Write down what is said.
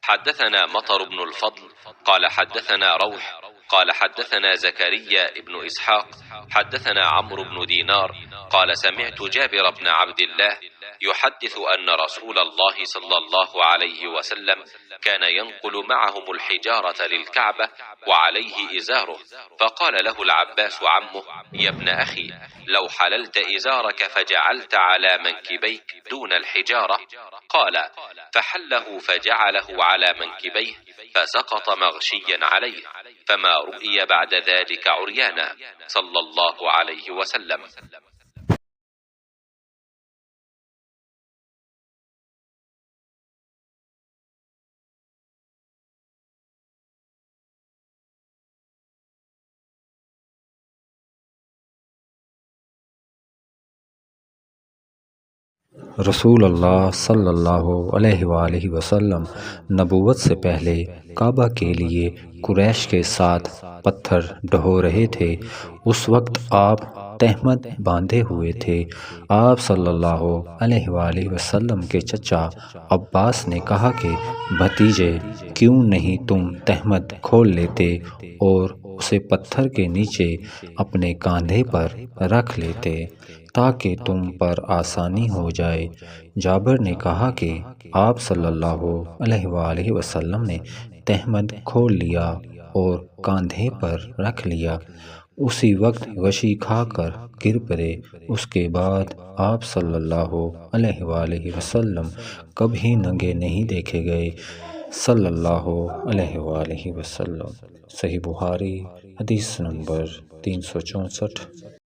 حدثنا مطر بن الفضل قال حدثنا روح قال حدثنا زكريا بن إسحاق حدثنا عمرو بن دينار قال سمعت جابر بن عبد الله يحدث أن رسول الله صلى الله عليه وسلم كان ينقل معهم الحجارة للكعبة وعليه إزاره، فقال له العباس عمه: يا ابن أخي، لو حللت إزارك فجعلت على منكبيك دون الحجارة. قال: فحله فجعله على منكبيه فسقط مغشيا عليه، فما رؤي بعد ذلك عريانا صلى الله عليه وسلم. रसूलुल्लाह सल्लल्लाहु अलैहि वसल्लम नबूवत से पहले काबा के लिए कुरैश के साथ पत्थर ढो रहे थे। उस वक्त आप तहमद बांधे हुए थे। आप सल्लल्लाहु अलैहि वसल्लम के चचा अब्बास ने कहा कि भतीजे, क्यों नहीं तुम तहमद खोल लेते और उसे पत्थर के नीचे अपने कंधे पर रख लेते ताकि तुम पर आसानी हो जाए। जाबिर ने कहा कि आप सल्लल्लाहु अलैहि वसल्लम ने तहमद खोल लिया और कंधे पर रख लिया। उसी वक्त गशी खाकर गिर पड़े। उसके बाद आप सल्लल्लाहु अलैहि वसल्लम कभी नंगे नहीं देखे गए सल्लल्लाहु अलैहि वसल्लम। सही बुखारी हदीस नंबर 364।